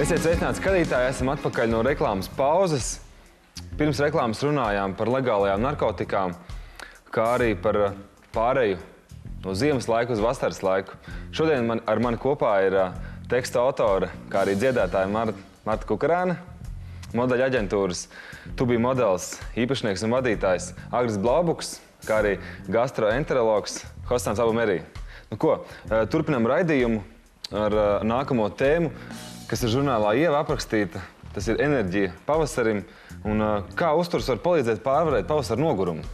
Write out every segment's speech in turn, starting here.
Esiet sveicināti skatītāji, esam atpakaļ no reklāmas pauzes. Pirms reklāmas runājām par legālajām narkotikām, kā arī par pāreju no ziemas laika uz vasaras laiku. Šodien ar mani kopā ir teksta autore, kā arī dziedātāja Marta Kukarāne, modeļa aģentūras Tubī modelis, īpašnieks un vadītājs Agris Blaubuks, kā arī gastroenterologs Hostans Abu Merī. Nu ko, turpinam raidījumu ar nākamo tēmu, kas ir žurnālā Ieva aprakstīta. Tas ir enerģija pavasarim un kā uzturs var palīdzēt pārvarēt pavasara nogurumu.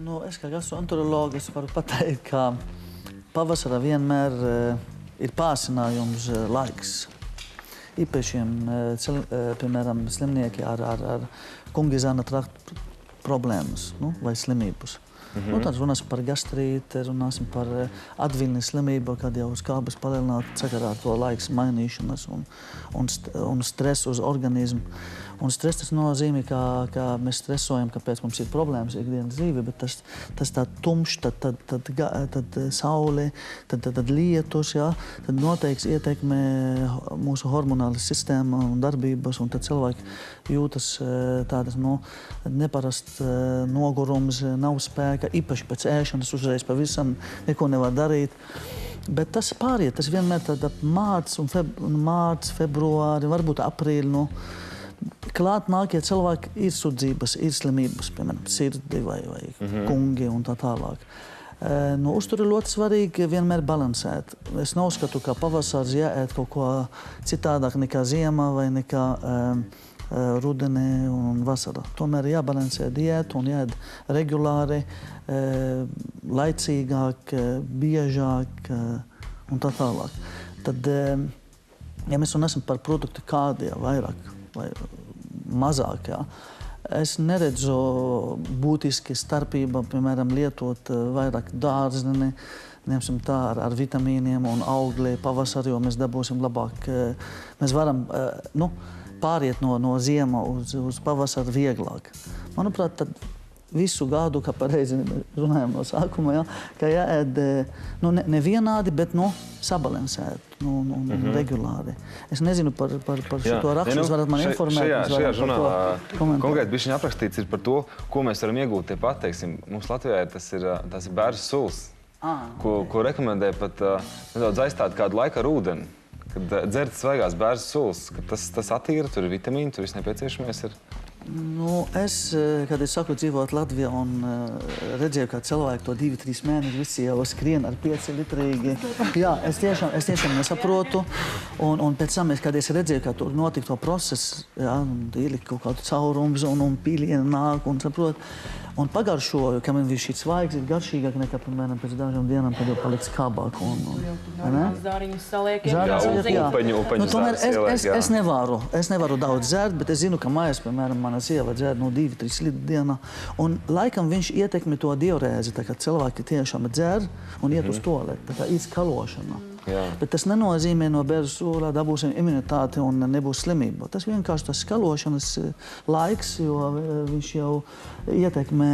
Nu, es kā gastroenterologs varu pateikt, ka pavasara vienmēr ir pārsinājums laiks. Īpašiem, piemēram, slimnieki ar kungizāna traktu problēmas vai slimības. Tad runāsim par gastrīti, runāsim par atvilni slimību, kad jau skābes palielināt sakarā ar to laiks mainīšanas un stresu uz organismu. Un stress tas nozīmē, ka mēs stresojam, kāpēc mums ir problēmas ikdienas dzīve, bet tas tā tumšs, tad saule, tad lietus, jā, tad noteikti ietekmē mūsu hormonālas sistēma un darbības, un tad cilvēki jūtas tādas, neparast nogurums, nav spēka, īpaši pēc ēšanas uzreiz pavisam neko nevar darīt. Bet tas pāriet, tas vienmēr tad mārts, februāri, varbūt aprīli, klāt nākie cilvēki ir sudzības, ir slimības, piemēram, sirdi vai kungi un tā tālāk. Uztur ir ļoti svarīgi vienmēr balansēt. Es neuzskatu, ka pavasars jāēd kaut ko citādāk nekā ziema vai nekā rudenī un vasara. Tomēr jābalansē diētu un jāēd regulāri, laicīgāk, biežāk un tā tālāk. Tad, ja mēs runāsim par produktu kādi vairāk vai mazāk, es neredzu būtiski starpība, piemēram, lietot vairāk dārzini, ņemsim tā ar vitamīniem un augļi pavasarī, jo mēs dabūsim labāk. Mēs varam pāriet no ziema uz pavasaru vieglāk. Manuprāt, tad visu gadu, kā pareizi runājam no sākuma, ka jāēd nevienādi, bet sabalansēt, regulāri. Es nezinu par šo rakstu, jūs varat man informēt. Šajā žurnālā konkrēti bišķiņ aprakstīts ir par to, ko mēs varam iegūt. Tepat, teiksim, mums Latvijā tas ir bērzu sulas, ko rekomendē pat nedaudz aizstāt kādu laiku ar ūdeni. Kad dzert svaigās bērzu sulas, ka tas attīra, tur ir vitamīni, tur viss nepieciešamies ir. Es, kad es saku dzīvot Latvijā un redzēju, kā cilvēki to 2-3 mēnešus visi jau skrien ar 5-litrīgi. Jā, es tiešām nesaprotu. Un pēc tam, kad es redzēju, ka tur notika to procesu, ielika kaut kādu caurums un pīlieni nāk un saprot. Un pagaršoju, ka man viņš ir svaigs, ir garšīgāk nekā, piemēram, pēc dažām dienām, kad jau paliks skābāk. Zāriņus saliek, upeņu zāles. Es nevaru daudz dzert, bet es zinu, ka mājās, piemēram, mana sieva dzer 2-3 litru dienā. Un laikam viņš ietekmi to diurēzi, tā kā cilvēki tiešām dzer un iet uz toaleti, tā kā ir skalošana. Bet tas nenozīmē no bērzu sulā dabūsim imunitāti un nebūs slimība. Tas vienkārši tas skalošanas laiks, jo viņš jau ietekmē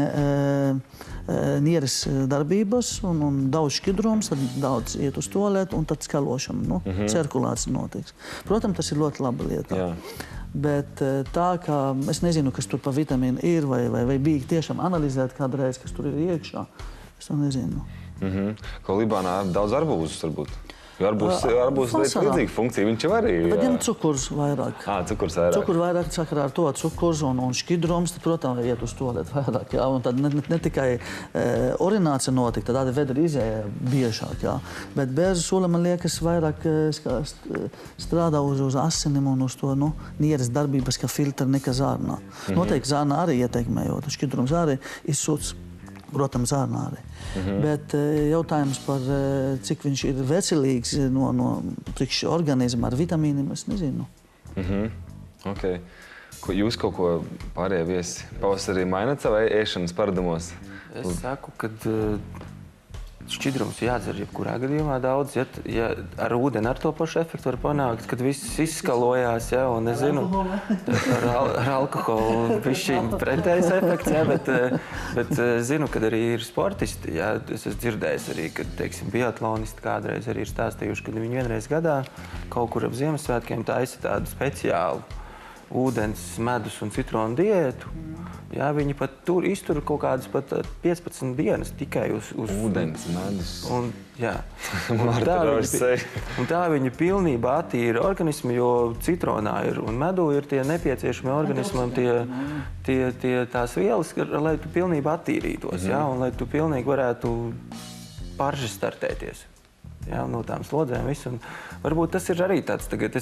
nieres darbības un daudz šķidrums, tad daudz iet uz toaletu un tad skalošana, cirkulācija notiks. Protams, tas ir ļoti laba lieta. Bet tā, ka es nezinu, kas tur pa vitamīnu ir vai bija tiešām analizēt kādreiz, kas tur ir iekšā, es to nezinu. Ko Libānā daudz arbūzus varbūt? Jo arbūzus līdzīga funkcija, viņš jau arī... Bet viņam cukurs vairāk. Cukurs vairāk. Cukurs vairāk sakarā ar to cukurs un šķidrums, tad, protams, iet uz toaletu vairāk. Un tad ne tikai urinācija notika, tad tāda vedra izēja biežāk. Bet bērzu sula, man liekas, vairāk strādā uz asinim un uz to nieres darbības, kā filtri nekā zārnā. Noteikti zārnā arī ietekmē, jo šķidrums arī izsūc. Protams, zārnā arī. Bet jautājums par cik viņš ir veselīgs no priekš organisma ar vitamīniem, es nezinu. Jūs kaut ko pārējie viesi pavasarī mainat savai ēšanas paradumos? Es saku, ka šķidrums jādzer jebkurā gadījumā daudz. Ja ar ūdeni ar to pašu efektu var panākt, kad viss izskalojās, ja, un es zinu, ar alkoholu bišķiņ pretējs efekts, ja, bet zinu, kad arī ir sportisti, ja, es esmu dzirdējis arī, kad, teiksim, biatlonisti kādreiz arī ir stāstījuši, kad viņi vienreiz gadā kaut kur ap Ziemassvētkiem taisa tādu speciālu ūdens, medus un citronu diētu. Jā, viņi pat tur iztur kaut kādas pat 15 dienas tikai uz ūdens, medus. Un tā viņi pilnībā attīra organismu, jo citronā ir un medū ir tie nepieciešami organismam tās vielas, lai tu pilnībā attīrītos, jā, un lai tu pilnīgi varētu startēties. Jā, no tām slodzēm visu. Un varbūt tas ir arī tāds, tagad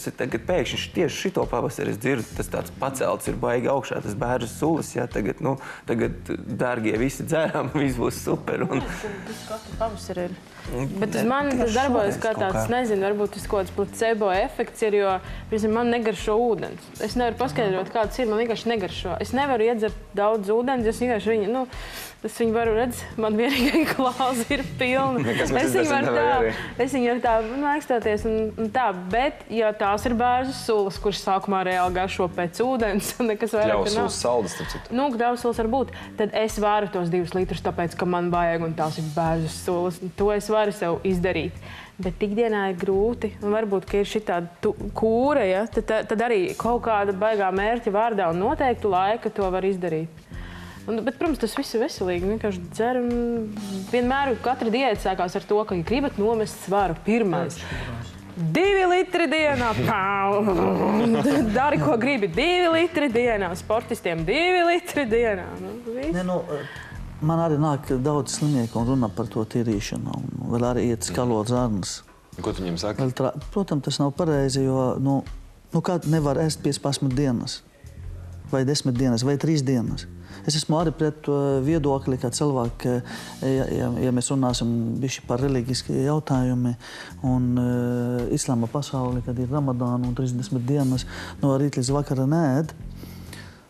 pēkšņi tieši šito pavasari es dzirdu, tas tāds pacelts ir baigi augšā, tas bēržu sulas, jā, tagad, dārgie visi dzeram, viss būs super. Tas katru pavasari ir. Bet uz mani tas darbojas kā tāds, nezinu, varbūt tas kaut kāds placebo efekts ir, jo, piemēram, man negaršo ūdens. Es nevaru paskaidrot, kāds ir, man vienkārši negaršo. Es nevaru iedzert daudz ūdens, es vienkārši viņu varu redz, man vienīgai klāzi ir pilna. Es viņu varu tā mākstāties un tā, bet, ja tās ir bērzu sulas, kuras sākumā reāli garšo pēc ūdens, nekas vairāk nav. Ļaus saldas, starp citu. Ļaus sulas var būt. Tad es varu tos 2 litrus, tāpēc, ka man vajag, un tās ir bērzu sulas. To es varu sev izdarīt. Bet ikdienā ir grūti, un varbūt, ka ir šitāda kūra, ja, tad arī kaut kāda baigā mērķa vārdā un noteiktu laika to var izdarīt. Bet, protams, tas viss ir veselīgi. Vienkārši dzer un vienmēr katra diēta sākās ar to, ka, ja gribat nomest svaru, pirmais. 2 litri dienā, dari, ko gribi, 2 litri dienā, sportistiem 2 litri dienā. Man arī nāk daudz slimnieku un runā par to tīrīšanu, un vēl arī iet skalot zarnas. Ko tu viņiem saki? Protams, tas nav pareizi, jo, kā nevar ēst 15 dienas, vai 10 dienas, vai 3 dienas. Es esmu arī pret to viedokli, ka cilvēki, ja mēs runāsim bišķi par reliģiski jautājumi un islāma pasauli, kad ir Ramadāna un 30 dienas no rīta līdz vakara neēd,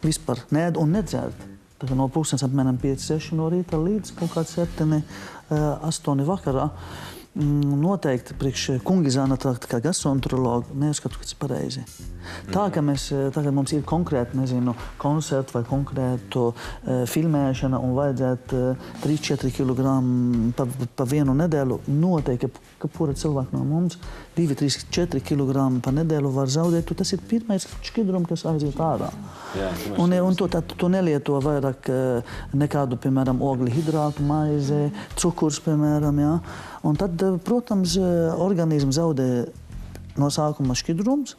vispār neēd un nedzert. Tā kā no pulkstens apmēram 5-6 no rīta līdz kaut kāds 7-8 vakarā. Noteikti priekš Kungizāna kā gastroenterologu neuzskatu, ka tas ir pareizi. Tā, ka tagad mums ir konkrēti, nezinu, koncertu vai konkrētu filmēšana un vajadzētu 3-4 kilogramu pa vienu nedēļu, noteikti, ka pura cilvēku no mums 2-3-4 kilogramu pa nedēļu var zaudēt, tas ir pirmais šķidrums, kas aiziet ārā. Un tu nelieto vairāk nekādu, piemēram, ogļu hidrātu, maize, cukurs, piemēram, jā. Un tad, protams, organisms zaudē no sākuma šķidrums,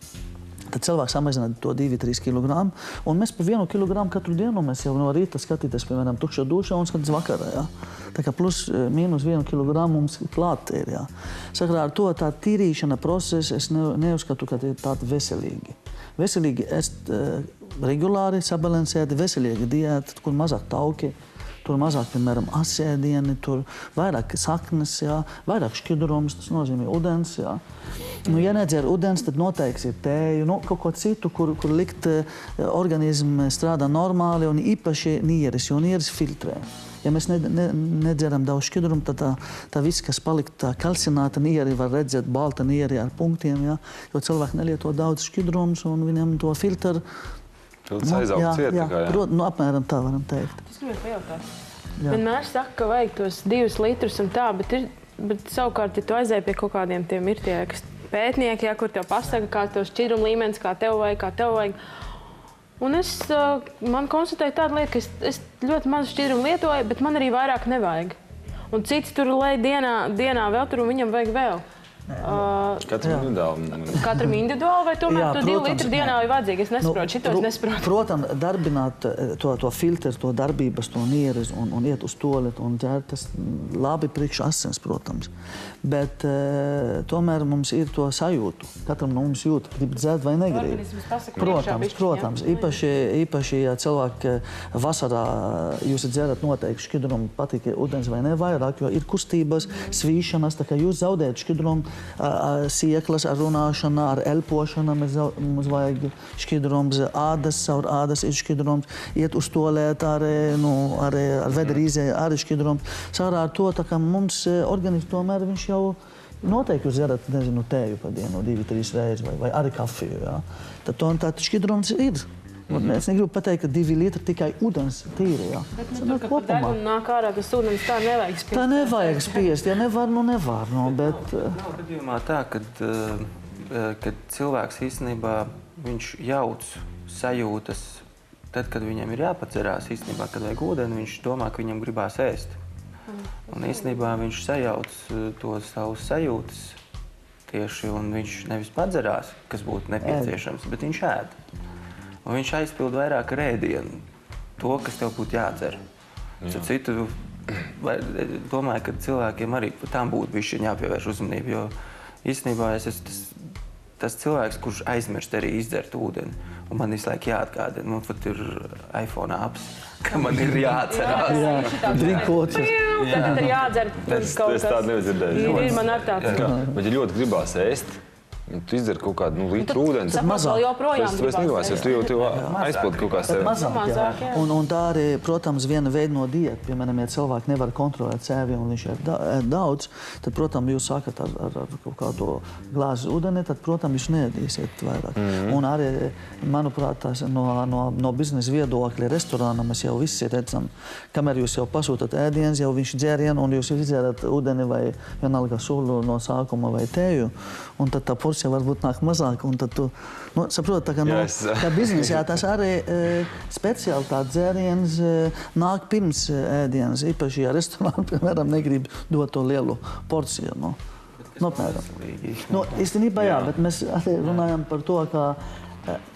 tad cilvēks samazina to 2-3 kilogramu, un mēs pa 1 kilogramu katru dienu mēs jau no rīta skatīties, piemēram, tukšā dušā un skatīties vakarā, jā. Tā kā plus mīnus 1 kilogramu mums klāt ir, jā. Sakarā ar to tā tīrīšana procesa, es neuzskatu, ka ir tādi veselīgi. Veselīgi ēst regulāri, sabalansēti, veselīgi diēta, kur mazāk tauki, tur mazāk, piemēram, asēdieni, tur vairāk saknes, jā, vairāk šķidrums, tas nozīmē ūdens, jā. Ja nedzer ūdens, tad noteikti ir tēju, kaut ko citu, kur likt organismu strādā normāli un īpaši nieres, jo nieres filtrē. Ja mēs nedzeram daudz šķidrumu, tad tā viss, kas palikt tā kalcinēta nieri, var redzēt balta nieri ar punktiem, jā, jo cilvēki nelieto daudz šķidrums un viņam to filtru. Tas aizaugt ciet, tā kā, jā. Apmēram tā varam teikt. Es gribētu pajautāt. Vienmēr saka, ka vajag tos 2 litrus un tā, bet savukārt, ja tu aizēji pie kaut kādiem tiem ir tie pētnieki, ja, kur tev pasaka, kā tos šķidrumu līmenis, kā tev vajag. Un man konstatēja tāda lieta, ka es ļoti maz šķidrumu lietoju, bet man arī vairāk nevajag. Un cits tur lai dienā vēl tur un viņam vajag vēl. Katram individuāli. Katram individuāli vai tomēr to 2 litru dienā ir vajadzīgi? Es nesaprotu, šitos nesaprotu. Protams, darbināt to filtru, to darbības, to nieres un iet uz toaletu un ģērt, tas labi priekš asins, protams. Bet tomēr mums ir to sajūtu. Katram no mums jūt, grib dzert vai negrib. Protams. Īpaši, ja cilvēki vasarā jūs dzerat noteikti šķidrumu, patīk ūdens vai ne vairāk, jo ir kustības, svīšanas, tā kā jūs zaudējat šķidrumu sieklas ar runāšanu, ar elpošanu, mums vajag šķidrums, caur ādas ir šķidrums, iet uz toalēt arī ar vedrīzē arī šķidrums. Sārā ar to, tā kā mums organisms tomēr viņš jau noteikti jūs dzerat, nezinu, tēju pa dienu, 2-3 reizes vai arī kafiju, jā. Tad šķidrums ir. Es negribu pateikt, ka 2 litri tikai ūdens tīri, jā. Bet tur, ka pa degunu nāk ārā tas ūdens, tā nevajag spiest. Tā nevajag spiest, ja nevar, bet... Nav gadījumā tā, kad cilvēks īstenībā viņš jauc sajūtas, tad, kad viņam ir jāpacerās, īstenībā, kad vajag ūdeni, viņš domā, ka viņam gribās ēst. Un īstenībā viņš sajauc to savus sajūtas tieši, un viņš nevis padzerās, kas būtu nepieciešams, bet viņš ēd. Un viņš aizpild vairāk ar ēdienu, to, kas tev būtu jādzer. Citu, domāju, ka cilvēkiem arī tam būtu bišķiņ jāpievērš uzmanību, jo īstenībā es esmu tas cilvēks, kurš aizmirst arī izdzert ūdeni. Un man visu laiku jāatgādina, man pat ir iPhone apps, ka man ir jāatcerās. Drinkotrs. Tad ir jādzer kaut kas. Es tādu nedzirdēju. Ir man ar tāds. Bet ja ļoti gribās ēst, tu izdzer kaut kādu litru ūdens. Tad mazāk joprojām gribās ēst. Tu jau aizpildi kaut kā sevi. Mazāk, jā. Un tā arī, protams, viena veida no diēta. Piemēram, ja cilvēki nevar kontrolēt sevi un viņš ēd daudz, tad, protams, jūs sākat ar kaut kādu glāzi ūdeni, tad, protams, jūs neēdīsiet vairāk. Un arī, manuprāt, tās no biznesa viedokļa restorāna mēs jau visi redzam, kamēr jūs jau pasūtat ēdienas, jau viņš dzērienu un jūs izdzērat ūdeni vai vienalga sulu no sākuma vai tēju, un tad tā porcija varbūt nāk mazāk, un tad tu, saproti, tā kā biznesā tas arī speciāli tā dzēriens nāk pirms ēdienas, īpaši, ja restorāni, piemēram, negrib dot to lielu porciju, īstenībā jā, bet mēs arī runājam par to, ka,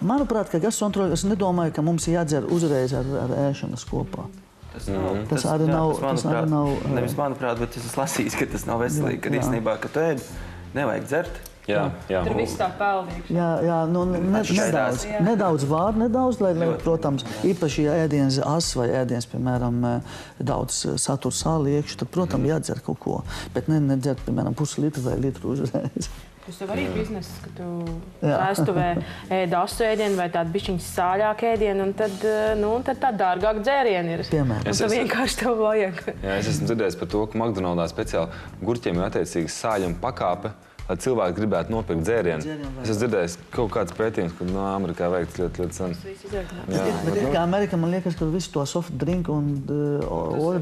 manuprāt, ka gastroenterologi, es nedomāju, ka mums jādzer uzreiz ar ēšanas kopā. Tas arī nav... Nevis manuprāt, bet es esmu lasījis, ka tas nav veselīgi, kad īstenībā, ka tu ēd, nevajag dzert. Jā. Tur viss tā peldīgs. Jā, nedaudz vār, lai, protams, īpaši, ja ēdiens ass vai ēdiens, piemēram, daudz satur sāli iekšā, tad, protams, jādzer kaut ko, bet nedzert, piemēram, puslitru vai litru uzreiz. Tas tev arī bizness, ka tu vēstuvē ēd asu ēdienu vai tādu bišķiņu sāļāku ēdienu, un tad tā dārgāk dzērieni ir. Piemēram. Un tad vienkārši tev vajag. Jā, es esmu dzirdējis par to, ka McDonaldā speciāli gurķiem ir attiecīgi sāļuma pakāpe, lai cilvēki gribētu nopirkt dzērienu. Es esmu dzirdējis kaut kāds pētījums, kad Amerikā veikts ļoti sen. Bet kā Amerikā, man liekas, ka visu to soft drink un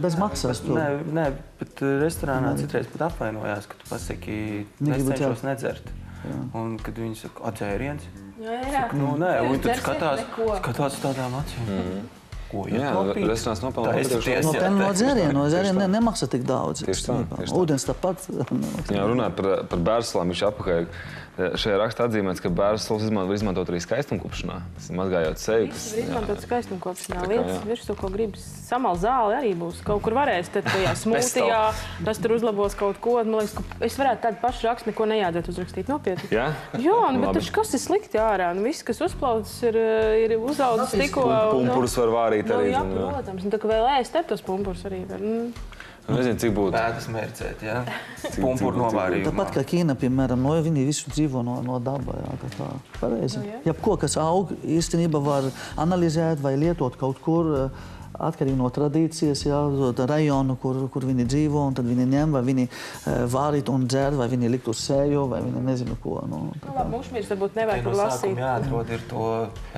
bez maksas tur. Nē, bet restorānā citreiz pat apvainojās, ka tu pasaki, es cenšos nedzert. Un kad viņi saka, dzēriens? Jā. Nē, un tad skatās tādām acīm. Jā, restorāns nopelnā. No dzērienu nemaksā tik daudz. Ūdens tāpat. Jā, runāt par bērnsulām, viņš apakaļ. Šajā rakstā atzīmēts, ka bērnsulas var izmantot arī skaistumkopšanā. Tas ir mazgājot seju. Tas var izmantot skaistumkopšanā. Lietas virsū, ko gribas. Samal zāli arī būs. Kaut kur varēs, tad tajā smūtijā, tas tur uzlabos kaut ko. Man liekas, ka es varētu tādu pašu rakstu neko nejādēt uzrakstīt nopietni. Jā? Jā, bet taču kas ir slikti ārā? Viss, kas uzplaucis, ir uzaudzis tikko. Pumpurus var vārīt arī. Jā, protams. Un tā kā vēl ēst tos pumpurus arī var. Nezinu, cik būtu. Pēdas mērcēt, jā. Pumpuru novārījumā. Tāpat kā Ķīna, piemēram, viņi visu dzīvo no daba, jā, tā pareizi. Jebko, kas aug, īstenībā var analizēt vai lietot kaut kur, atkarīgi no tradīcijas, jā, rajonu, kur viņi dzīvo, un tad viņi ņem, vai viņi vārīt un dzer, vai viņi likt uz seju, vai viņi nezinu ko. Mušmīrs varbūt nevajag tur lasīt. No sākuma jāatrod ir to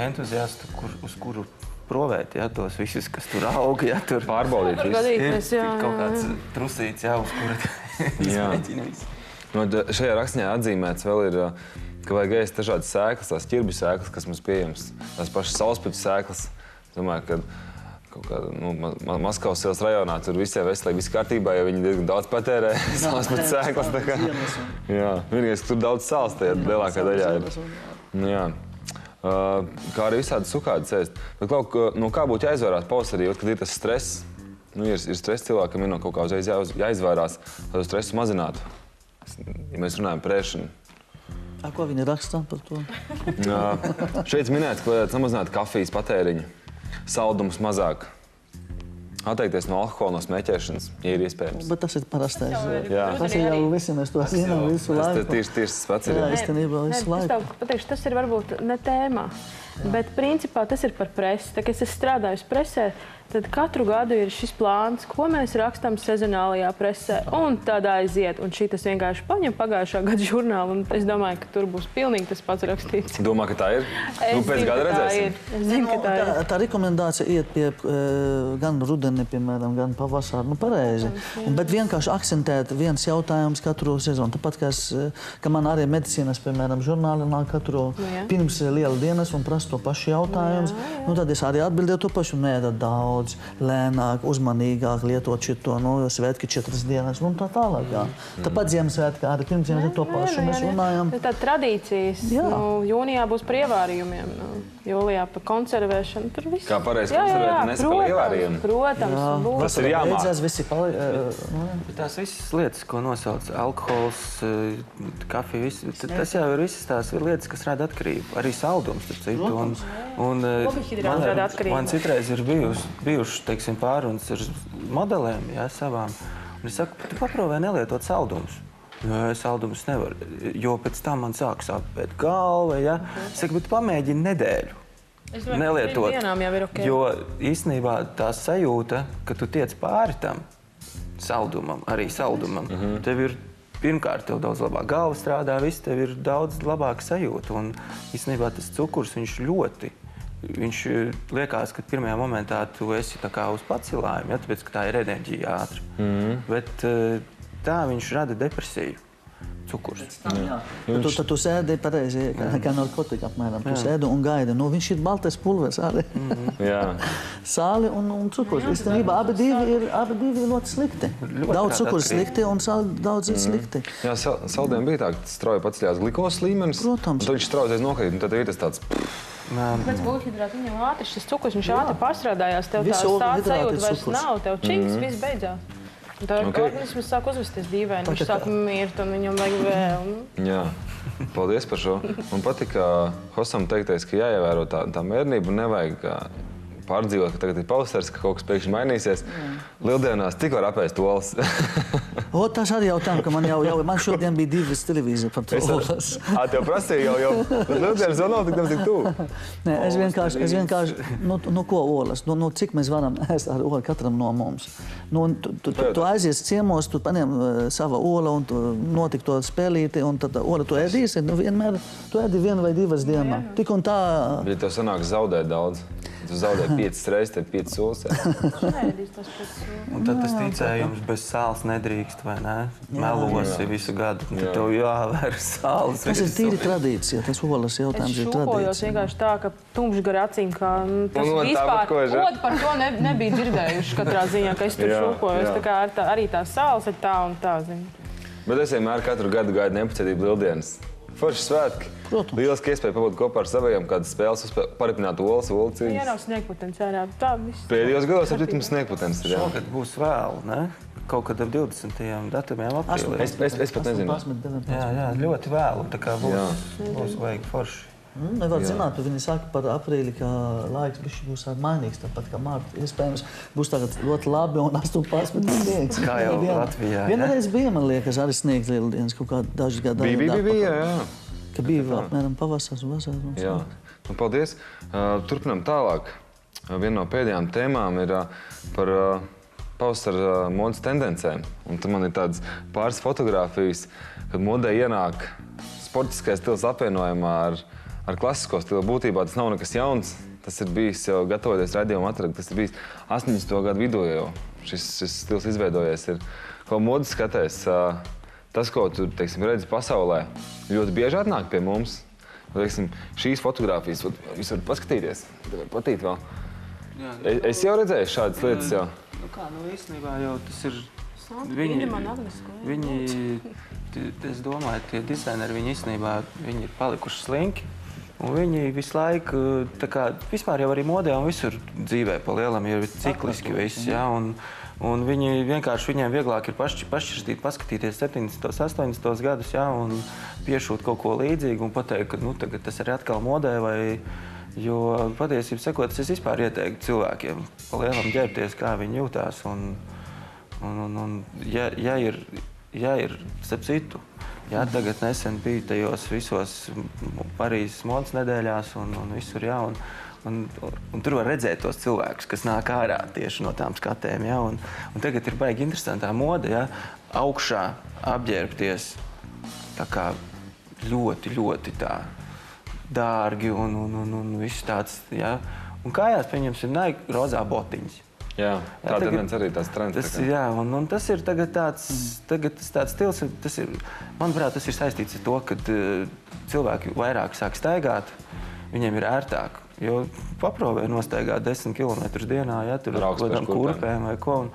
entuziastu, uz kuru provēt, jā, tos visus, kas tur aug, jā, tur pārbaudīt visu. Ir kaut kāds trusīts, jā, uz kura izmēģina visu. Šajā rakstņā atzīmēts vēl ir, ka vajag ēst dažādas sēklas, tās ķirbju sēklas, kas mums pieejams, tās pašas saulspuķu sēklas. Es domāju, ka kaut kāda Maskavas ielas rajonā tur visiem veselīgi, viss kārtībā, jo viņi diezgan daudz patērē saulspuķu sēklas. Jā, vienīgais, ka tur daudz sāls tajā lielākā daļā ir. Jā. Kā arī visādi sukādas ēst. Bet kā būtu jāizvairās pavasarī, kad ir tas stress? Ir stress cilvēkam, ir no kaut kā uzreiz jāizvairās, lai to stresu mazinātu. Ja mēs runājam par ēšanu. Ko viņi rakstā par to? Šeit minēts, ka vajadzētu samazināt kafijas patēriņu, saldumus mazāk. atteikties no alkohola, no smēķēšanas, ja ir iespējams. Bet tas ir parastais. Jā. Tas ir jau visi, mēs to zinām visu laiku. Tas tieši tas pats ir. Jā, īstenībā visu laiku. Es tev pateikšu, tas ir varbūt ne tēmā, bet principā tas ir par presi. Tā kā es strādāju presē, tad katru gadu ir šis plāns, ko mēs rakstām sezonālajā presē, un tādā aiziet. Un šī tas vienkārši paņem pagājušā gada žurnālu, un es domāju, ka tur būs pilnīgi tas pats rakstīts. Domā, ka tā ir? Pēc gada redzēsim. Es zinu, ka tā ir. Tā rekomendācija iet pie gan rudeni, piemēram, gan pavasāri, pareizi. Bet vienkārši akcentēt viens jautājums katru sezonu. Tāpat, ka man arī medicīnas, piemēram, žurnāli nāk katru pirms liela dienas un prasa to pašu jautājumus. Tad es arī atbildēju to pašu, neēdat daudz, lēnāk, uzmanīgāk lietot šito, svētki 4 dienas un tā tālāk. Tāpat Ziemassvētki arī pirms dienas to pašu mēs runājam. Tā tradīcijas. Jūnijā būs par ievārījumiem, jūlijā par konservēšanu. Tur viss. Kā pareizi konservēt, nesaka par ievārījumu. Protams. Tas ir jāmāk. Tās visas lietas, ko nosauc alkohols, kafija, tas jau ir visas tās lietas, kas rada atkarību. Arī saldums, starp citu. Man citreiz ir bijuši, teiksim, pārunas ar modelēm, savām. Un es saku, tu paprovē nelietot saldumus. Saldumus nevar, jo pēc tam man sāk sāpēt galva, Es saku, bet pamēģini nedēļu. Nelietot, jo īstenībā tā sajūta, ka tu tiec pāri tam saldumam, arī saldumam, tev ir pirmkārt, tev daudz labāk galva strādā, viss tev ir daudz labāka sajūta. Un īstenībā tas cukurs, viņš liekas, ka pirmajā momentā tu esi tā kā uz pacilājumu, tāpēc, ka tā ir enerģija ātri. Bet tā viņš rada depresiju. Cukurs. Tad tu sēdi pareizi, kā narkotika apmēram. Tu sēdi un gaidi. Viņš ir baltais pulveris arī. Sāli un cukurs. Īstenībā abi divi ir ļoti slikti. Daudz cukurs slikti un sāli daudz ir slikti. Jā, saldiem bija tā, ka strauji paceļās glikos līmenis. Protams. Tad viņš strauji nokrīt, un tad ir tas tāds... Pēc gluhidrāta viņam ātri šis cukurs, viņš ātri pārstrādājās. Tev tā stāsts sajūta vairs nav, tev čings, viss beidzās. Tā organisms sāk uzvesties dīvaini, viņš sāk mirt un viņam vajag vēl. Jā, paldies par šo. Man patika Hosam teiktais, ka jāievēro tā mērnība un nevajag pārdzīvot, ka tagad ir pavasaris, ka kaut kas pēkšņi mainīsies. Lieldienās tik var apēst olas. Tas arī jau tā, ka man šodien bija 2 televīzija par to olas. Tev prasīja jau, bet Lieldienas vēl nav tik tuvu. Nē, es vienkārši, ko olas? Cik mēs varam ēst ar olu katram no mums? Tu aizies ciemos, tu paņem sava ola un tu notik to spēlīti, un tad ola tu ēdīsi, vienmēr tu ēdi 1 vai 2 dienā. Tik un tā... Bet tev sanāk zaudēt daudz. Tu zaudē 5 reizes, tev 5 solis. Un tad tas ticējums bez sāls nedrīkst, vai ne? Melosi visu gadu, un tad tev jāvēr sāls. Tas ir tīri tradīcija, tas olas jautājums ir tradīcija. Es šūpojos vienkārši tā, ka tumšs gar acīm, ka tas vispār odi par to nebija dzirdējuši katrā ziņā, ka es tur šūpojos. Tā kā arī tā sāls ir tā un tā, zinu. Bet es vienmēr katru gadu gaidu nepacietību Lieldienas. Forši svētki. Lieliski iespēja pabūt kopā ar saviem kādas spēles, paripināt olas, olu cīņas. Jā, nav sniegputens ārā. Tā viss. Pēdējos gados mums sniegputens ir, jā. Šogad būs vēl, ne? Kaut kad ap 20. datumiem aprīlī. Es pat nezinu. Jā, ļoti vēlu, tā kā būs vajag forši. Nevar zināt, viņi saka par aprīli, ka laiks būs mainīgs, tāpat kā mārta. Iespējams, būs tagad ļoti labi un 18 sniegs. Kā jau Latvijā, vienreiz bija, man liekas, arī sniegs Lieldienas kaut kā dažas gadu. Bija, jā. Ka bija apmēram pavasars un vasars. Jā, paldies. Turpinām tālāk. Viena no pēdējām tēmām ir par pavasara modes tendencēm. Un tad man ir tādas pāris fotogrāfijas, kad modē ienāk sportiskais stils apvienojumā ar klasisko stilu. Būtībā tas nav nekas jauns. Tas ir bijis jau gatavoties raidījuma atrakt. Tas ir bijis 80. gadu vidū jau. Šis stils izveidojies. Ko modes skatēs, tas, ko tu, teiksim, redzi pasaulē, ļoti bieži atnāk pie mums. Teiksim, šīs fotogrāfijas jūs varat paskatīties. Tev var patīt vēl. Es jau redzēju šādas lietas jau. Īstenībā jau tas ir... Viņi, es domāju, tie dizaineri, viņi īstenībā ir palikuši slinki. Un viņi visu laiku, tā kā vispār jau arī modē un visur dzīvē pa lielam ir cikliski viss, jā. Un viņi vienkārši, viņiem vieglāk ir pašķirstīt, paskatīties 70. 80. gadus, jā, un piešūt kaut ko līdzīgu un pateikt, ka tagad tas arī atkal modē vai Jo patiesībā sakot, es vispār ieteiktu cilvēkiem pa lielam ģērbties, kā viņi jūtās. Ja ir, starp citu, tagad nesen biju tajos visos Parīzes modes nedēļās un visur, un tur var redzēt tos cilvēkus, kas nāk ārā tieši no tām skatēm, un tagad ir baigi interesantā moda, augšā apģērbties tā kā ļoti tā dārgi un viss tāds, Un kājās, pieņemsim, Nike rozā botiņas. Jā, tā tendence arī tās trends. Un tas ir tagad tāds stils, manuprāt, tas ir saistīts ar to, ka cilvēki vairāk sāk staigāt, viņiem ir ērtāk. Jo paprobē nostaigāt 10 kilometrus dienā, tur ar kādām kurpēm vai ko.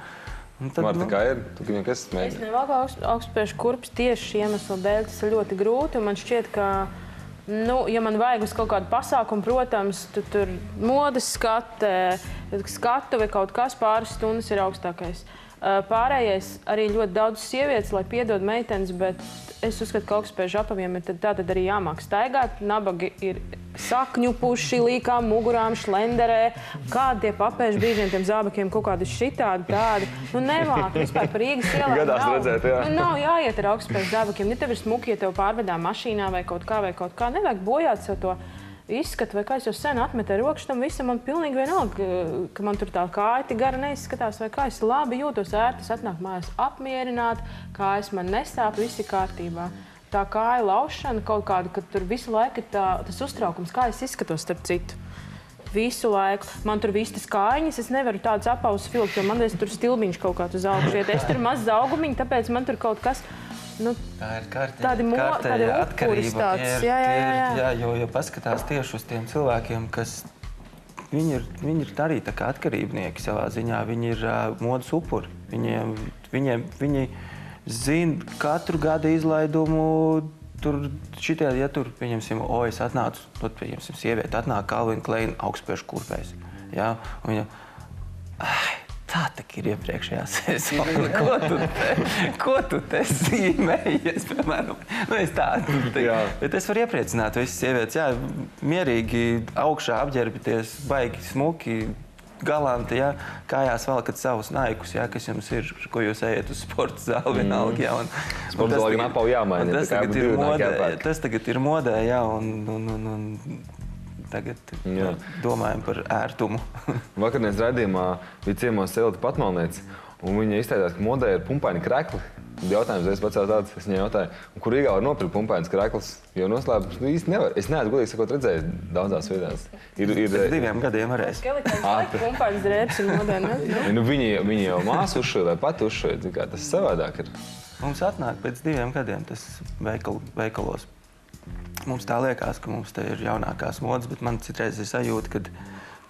Marta, kā ir? Tu viņam kas mēģini? Es nevalku augstspēšu kurpes tieši šī iemesla dēļ. Tas ir ļoti grūti, un man šķiet, ka, ja man vajag uz kaut kādu pasākumu, protams, tur modes skatu vai kaut kas pāris stundas ir augstākais. Pārējais arī ļoti daudz sievietes, lai piedod meitenes, bet es uzskatu, ka augstspēšu apaviem ir tātad arī jāmāk staigāt. Nabagi ir sakņupuši, līkām, mugurām, šlenderē. Kādi tie papēži brīžiem tiem zābakiem kaut kādi šitādi tādi. Nemāk vispār par Rīgas ielām. Gadās redzēt, jā. Nav jāiet ar augstspēšu zābakiem. Ja tev ir smuki, ja tev pārvedā mašīnā vai kaut kā, nevajag bojāt sev to izskatu, vai kā es jau sen atmetēju rokas tam visam, man pilnīgi vienalga, ka man tur tā kāja tik gara neizskatās, vai kā es labi jūtos ērti, es atnāku mājās apmierināt, kājas man nesāp, viss ir kārtībā. Tā kāja laušana kaut kāda, ka tur visu laiku ir tas uztraukums, kā es izskatos starp citu. Visu laiku. Man tur viss tas kājiņas, es nevaru tādus apausus filkt, jo man tur stilbiņš kaut kā uz augšu iet. Es tur maz augumiņu, tāpēc man tur kaut kas... Tā ir tādi atkarība. Jo paskatās tieši uz tiem cilvēkiem, kas viņi ir arī tā kā atkarībnieki savā ziņā. Viņi ir modas upuri. Viņi zina katru gada izlaidumu. Tur, pieņemsim, es atnācu, pieņemsim, sieviete atnāk Calvin Klein augstspēšu kurpēs. Un viņa, tā tak ir iepriekšējā sezona. Ko tu te zīmējies, piemēram? Bet es varu iepriecināt visas sievietes, mierīgi augšā apģērbieties, baigi smuki, galanti, kājās velkat savus Naikus, kas jums ir, ko jūs ejat uz sporta zāli vienalga. Sporta zāli gan apavu jāmaina. Tas tagad ir modē, un tagad domājam par ērtumu. Vakarnēs raidījumā bija ciemos Silta Patmalniece, un viņa izteicās, ka modē ir pumpaini krekli. Jautājums reiz pacēl tāds, es viņai jautāju, kur Rīgā var nopirkt pumpainas kreklis, jo noslēpums īsti nevar. Es neesmu godīgi sakot redzējis daudzās vietās. Pēc 2 gadiem varēs. Pumpainas drēbes ir modē, ne? Viņi jau māsu uzšuja vai pati uzšuja, tas savādāk ir. Mums atnāk pēc 2 gadiem tas veikalos. Mums tā liekas, ka mums te ir jaunākās modas, bet man citreiz ir sajūta, kad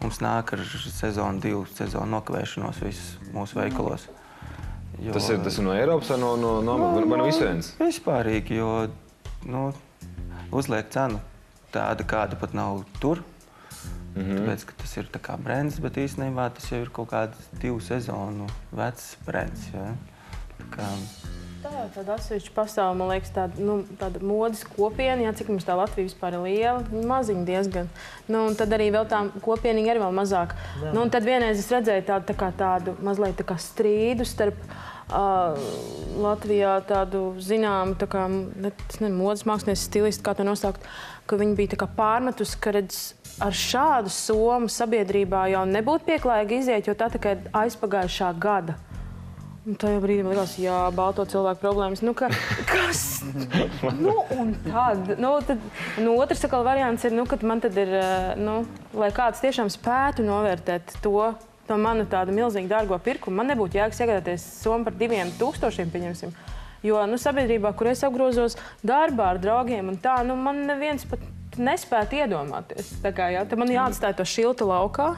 mums nāk ar sezonu 2 sezonu nokavēšanos visus mūsu veikalos. Tas ir no Eiropas vai no visvienas? Vispārīgi, jo uzliek cenu tāda, kāda pat nav tur. Tāpēc, ka tas ir tā kā brands, bet īstenībā tas jau ir kaut kāds 2 sezonu vecs brands. Tā jau tāda atsevišķa pasaule, man liekas, tāda modas kopiena, cik mums tā Latvija vispār ir liela, maziņa diezgan. Un tad arī vēl tā kopienīga arī vēl mazāk. Un tad vienreiz es redzēju tādu mazliet tā kā strīdu starp Latvijā tādu zināmu, tā kā, modas mākslinieci, stilisti, kā to nosaukt, ka viņi bija tā kā pārmetus, ka redz ar šādu somu sabiedrībā jau nebūtu pieklājīgi iziet, jo tā tikai aizpagājušā gada. Un tajā brīdī man likās, balto cilvēku problēmas. Kas? Un tad. Otrs variants ir, kad man tad ir, lai kāds tiešām spētu novērtēt to manu tādu milzīgi dārgo pirkumu. Man nebūtu jēgas iegādāties somu par 2000, pieņemsim. Jo, sabiedrībā, kur es apgrozos darbā ar draugiem un tā, man neviens pat nespētu iedomāties. Tad man jāatstāja to šiltu laukā,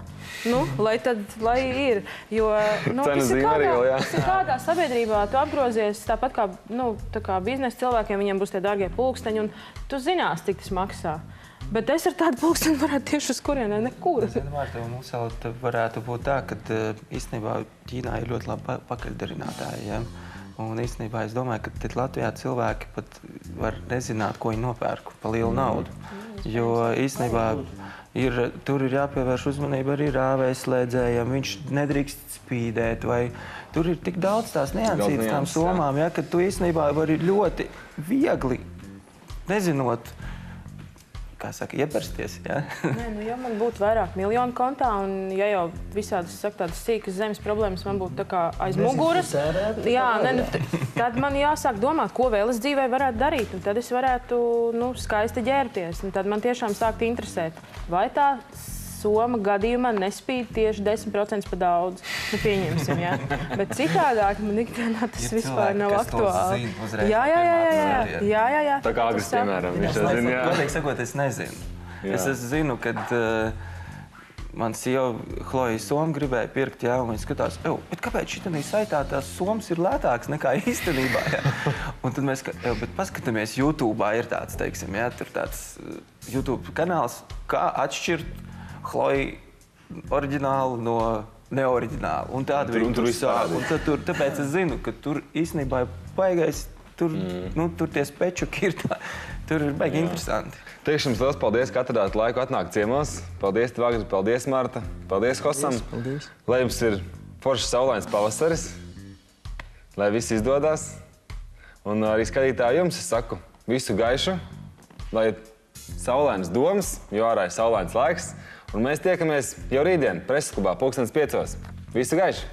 lai ir. Jo, tas ir kādā sabiedrībā, tu apgrozies tāpat kā biznesa cilvēkiem, viņiem būs tie dārgie pulksteņi, un tu zinās, cik tas maksā. Bet es ar tādu pulksteni varētu tieši uz kurienē nekur. Mums varētu būt tā, ka īstenībā Ķīnā ir ļoti labi pakaļdarinātāji. Un īstenībā es domāju, ka Latvijā cilvēki pat var nezināt, ko viņi nopērk pa lielu naudu. Jo īstenībā tur ir jāpievērš uzmanība arī rāvējslēdzējiem, viņš nedrīkst spīdēt, vai tur ir tik daudz tās niansītas tām somām, ja, ka tu īstenībā vari ļoti viegli, nezinot, kā saka, iepersties, ja? Nē, nu, ja man būtu vairāk miljonu kontā, un ja jau visādas, saka, tādas sīkas zemes problēmas man būtu tā kā aiz muguras, jā, ne, tad man jāsāk domāt, ko vēl es dzīvē varētu darīt, un tad es varētu, nu, skaisti ģērbties, un tad man tiešām sākt interesēt, vai tā soma gadījumā nespīd tieši 10% pa daudz. Nu, pieņemsim, jā. Bet citādāk man ikdienā tas vispār nav aktuāli. Jā. Tā kā Agris, piemēram, viņš to zina, jā. Godīgi sakot, es nezinu. Es zinu, kad man sieva Chloja somu gribēja pirkt, jā, un viņi skatās, bet kāpēc šitanī saitā tās somas ir lētāks nekā īstenībā, jā? Un tad mēs, bet paskatāmies, YouTube'ā ir tāds, teiksim, jā, tur tāds YouTube kanāls, kā atšķirt Chloja oriģinālu no neoriģinālu. Un tāda viņi tur sāk. Tāpēc es zinu, ka tur īstenībā baigais, tur tie spečuki ir tā. Tur ir baigi interesanti. Tiešām liels paldies, ka atradāt laiku atnākt ciemos. Paldies, tev, Agris, paldies, Marta. Paldies, Hosam. Paldies. Lai jums ir foršs saulains pavasaris. Lai viss izdodas. Un arī skatītāji jums, es saku, visu gaišu. Lai saulainas domas, jo ārā ir saulains laiks. Un mēs tiekamies jau rītdien, Presas klubā, 5:00. Visu gaišu!